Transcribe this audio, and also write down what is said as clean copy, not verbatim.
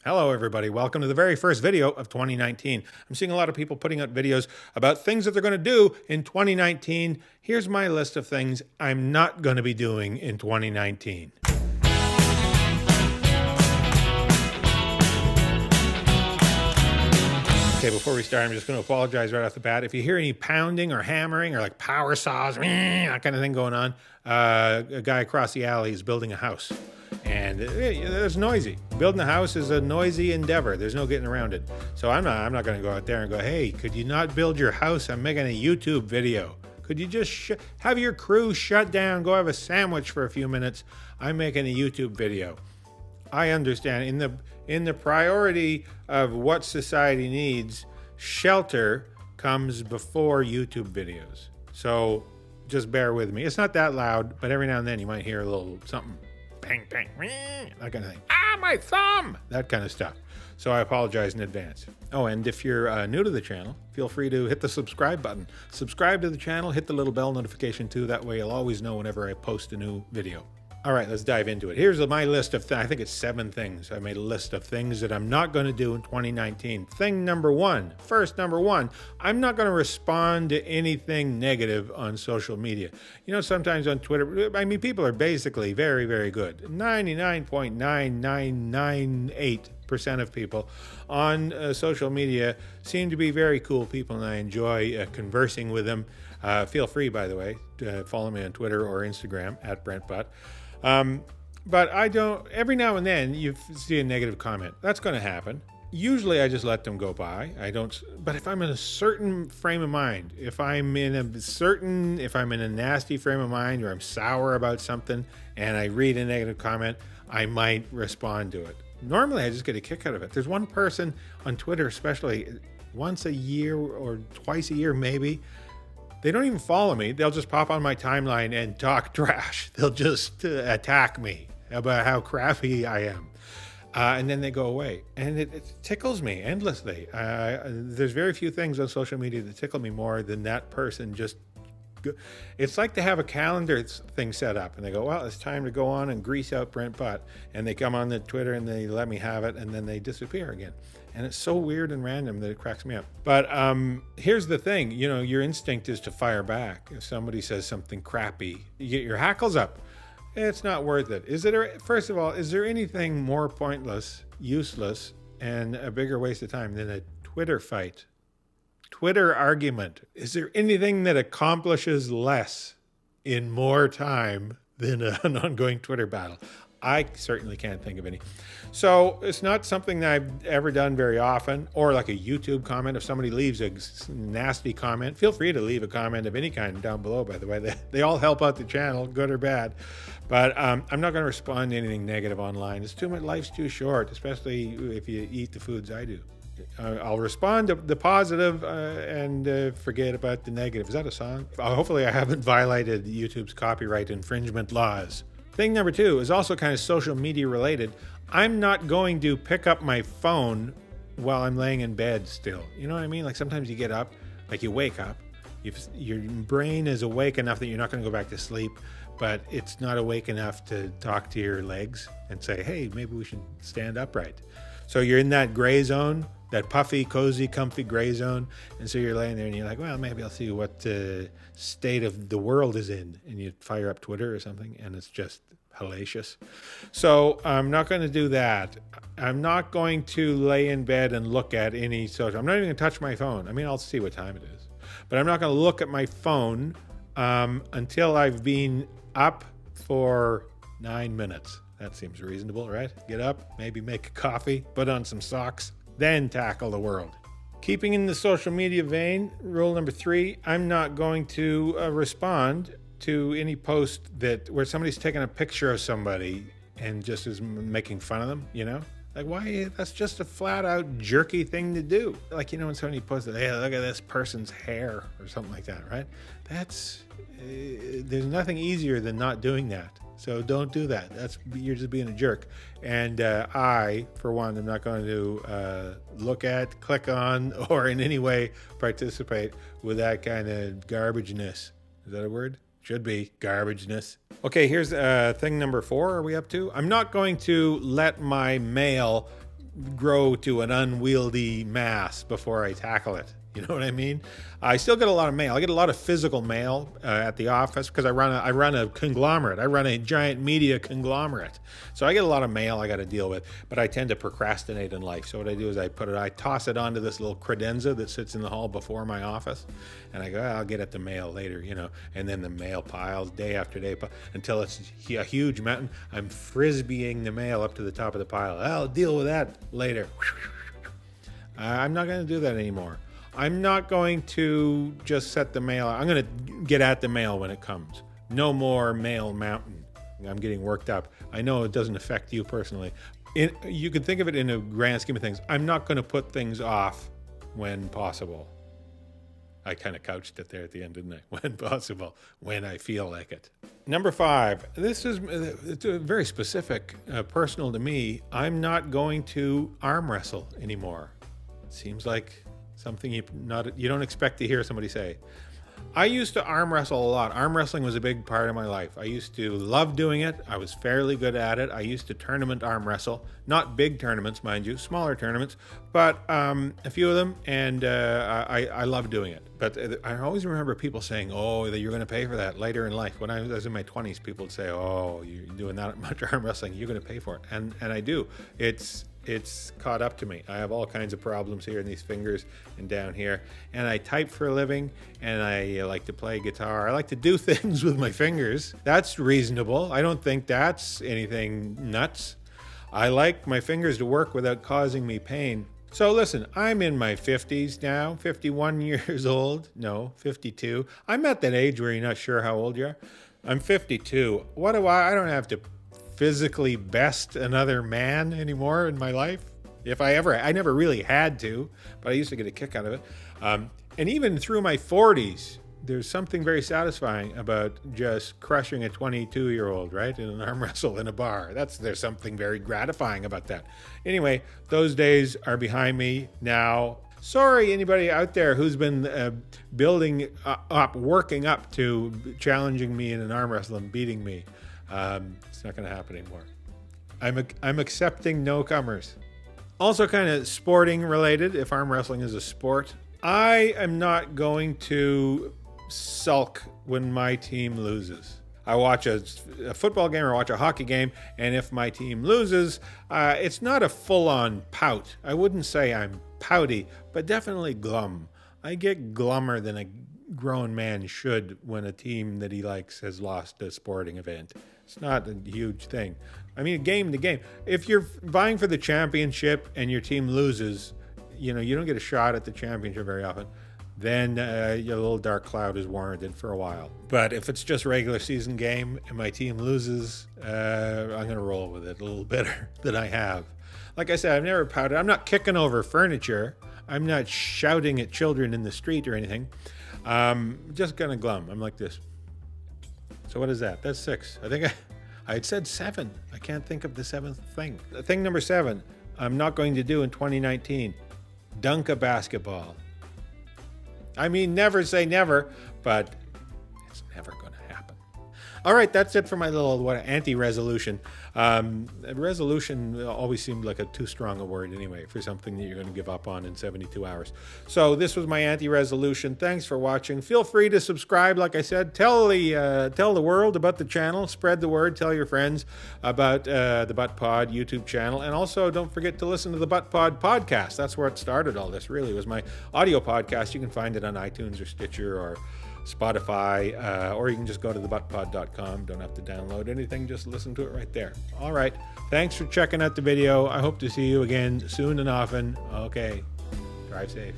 Hello, everybody. Welcome to the very first video of 2019. I'm seeing a lot of people putting out videos about things that they're going to do in 2019. Here's my list of things I'm not going to be doing in 2019. Okay, before we start, I'm just going to apologize right off the bat. If you hear any pounding or hammering or like power saws, that kind of thing going on, a guy across the alley is building a house. And it's noisy. Building a house is a noisy endeavor. There's no getting around it. So I'm not going to go out there and go, hey, could you not build your house? I'm making a YouTube video. Could you just have your crew shut down, go have a sandwich for a few minutes? I'm making a YouTube video. I understand in the priority of what society needs, shelter comes before YouTube videos. So just bear with me. It's not that loud, but every now and then you might hear a little something. Bang, bang, that kind of thing. Ah, my thumb! That kind of stuff. So I apologize in advance. Oh, and if you're new to the channel, feel free to hit the subscribe button. Subscribe to the channel, hit the little bell notification too. That way you'll always know whenever I post a new video. All right, let's dive into it. Here's my list of, I think it's 7 things. I made a list of things that I'm not going to do in 2019. Thing number one, I'm not going to respond to anything negative on social media. You know, sometimes on Twitter, I mean, people are basically very, very good. 99.9998% of people on social media seem to be very cool people, and I enjoy conversing with them. Feel free, by the way, to follow me on Twitter or Instagram at BrentButt. But I don't, every now and then you see a negative comment. That's going to happen. Usually I just let them go by. I don't, but if I'm in a certain frame of mind, if I'm in a nasty frame of mind or I'm sour about something and I read a negative comment, I might respond to it. Normally I just get a kick out of it. There's one person on Twitter, especially once a year or twice a year, maybe. They don't even follow me. They'll just pop on my timeline and talk trash. They'll just attack me about how crappy I am. And then they go away. And it tickles me endlessly. There's very few things on social media that tickle me more than that person just... It's like to have a calendar thing set up. And they go, well, it's time to go on and grease out Brent Butt. And they come on the Twitter and they let me have it. And then they disappear again. And it's so weird and random that it cracks me up. But here's the thing, you know, your instinct is to fire back. If somebody says something crappy, you get your hackles up. It's not worth it. First of all, is there anything more pointless, useless, and a bigger waste of time than a Twitter fight? Twitter argument. Is there anything that accomplishes less in more time than an ongoing Twitter battle? I certainly can't think of any. So it's not something that I've ever done very often, or like a YouTube comment. If somebody leaves a nasty comment, feel free to leave a comment of any kind down below, by the way. They all help out the channel, good or bad. But I'm not going to respond to anything negative online. It's too much, life's too short, especially if you eat the foods I do. I'll respond to the positive and forget about the negative. Is that a song? Hopefully I haven't violated YouTube's copyright infringement laws. Thing number 2 is also kind of social media related. I'm not going to pick up my phone while I'm laying in bed still. You know what I mean? Like sometimes you get up, like you wake up, your brain is awake enough that you're not going to go back to sleep, but it's not awake enough to talk to your legs and say, hey, maybe we should stand upright. So you're in that gray zone, that puffy, cozy, comfy gray zone. And so you're laying there and you're like, well, maybe I'll see what state of the world is in. And you fire up Twitter or something and it's just hellacious. So I'm not going to do that. I'm not going to lay in bed and look at any social. I'm not even going to touch my phone. I mean, I'll see what time it is. But I'm not going to look at my phone until I've been up for 9 minutes. That seems reasonable, right? Get up, maybe make a coffee, put on some socks, then tackle the world. Keeping in the social media vein, rule number 3, I'm not going to respond to any post where somebody's taking a picture of somebody and just is making fun of them, you know? Like, why? That's just a flat out jerky thing to do. Like, you know, when somebody posts, hey, look at this person's hair or something like that, right? There's nothing easier than not doing that. So don't do that. You're just being a jerk. And I, for one, am not going to look at, click on, or in any way participate with that kind of garbageness. Is that a word? Should be garbageness. Okay, here's thing number 4. Are we up to? I'm not going to let my mail grow to an unwieldy mass before I tackle it. You know what I mean? I still get a lot of mail. I get a lot of physical mail at the office because I run a conglomerate. I run a giant media conglomerate. So I get a lot of mail I got to deal with, but I tend to procrastinate in life. So what I do is I toss it onto this little credenza that sits in the hall before my office, and I go, I'll get at the mail later, and then the mail piles day after day until it's a huge mountain. I'm frisbeeing the mail up to the top of the pile. I'll deal with that later. I'm not going to do that anymore. I'm not going to just set the mail. I'm going to get at the mail when it comes. No more mail mountain. I'm getting worked up. I know it doesn't affect you personally. You could think of it in a grand scheme of things. I'm not going to put things off when possible. I kind of couched it there at the end, didn't I? When possible, when I feel like it. Number 5. It's very specific, personal to me. I'm not going to arm wrestle anymore. It seems like something you don't expect to hear somebody say. I used to arm wrestle a lot. Arm wrestling was a big part of my life. I used to love doing it. I was fairly good at it. I used to tournament arm wrestle. Not big tournaments, mind you, smaller tournaments, but a few of them, and I love doing it. But I always remember people saying, oh, that you're going to pay for that later in life. When I was in my 20s, people would say, oh, you're doing that much arm wrestling, you're going to pay for it. And I do. It's caught up to me. I have all kinds of problems here in these fingers and down here. And I type for a living, and I like to play guitar. I like to do things with my fingers. That's reasonable. I don't think that's anything nuts. I like my fingers to work without causing me pain. So listen, I'm in my 50s now, 51 years old. No, 52. I'm at that age where you're not sure how old you are. I'm 52. What do I don't have to physically best another man anymore in my life. I never really had to, but I used to get a kick out of it. And even through my 40s, there's something very satisfying about just crushing a 22-year-old, right, in an arm wrestle in a bar. There's something very gratifying about that. Anyway, those days are behind me now. Sorry, anybody out there who's been working up to challenging me in an arm wrestle and beating me. It's not going to happen anymore. I'm accepting no comers. Also kind of sporting related, if arm wrestling is a sport. I am not going to sulk when my team loses. I watch a football game or watch a hockey game, and if my team loses, it's not a full-on pout. I wouldn't say I'm pouty, but definitely glum. I get glummer than a grown man should when a team that he likes has lost a sporting event. It's not a huge thing. I mean, game to game. If you're vying for the championship and your team loses, you don't get a shot at the championship very often, then your little dark cloud is warranted for a while. But if it's just regular season game and my team loses, I'm going to roll with it a little better than I have. Like I said, I've never pouted. I'm not kicking over furniture. I'm not shouting at children in the street or anything. Just kind of glum. I'm like this. So what is that? That's 6. I think I had said 7. I can't think of the 7th thing. Thing number 7, I'm not going to do in 2019. Dunk a basketball. I mean, never say never, but it's never going to happen. All right, that's it for my little anti-resolution. Resolution always seemed like a too strong a word anyway for something that you're going to give up on in 72 hours. So this was my anti-resolution. Thanks for watching. Feel free to subscribe. Like I said, tell the world about the channel. Spread the word. Tell your friends about the Butt Pod YouTube channel. And also don't forget to listen to the Butt Pod podcast. That's where it started all this, really. It was my audio podcast. You can find it on iTunes or Stitcher or Spotify, or you can just go to thebuttpod.com. Don't have to download anything, just listen to it right there. All right, thanks for checking out the video. I hope to see you again soon and often. Okay, drive safe.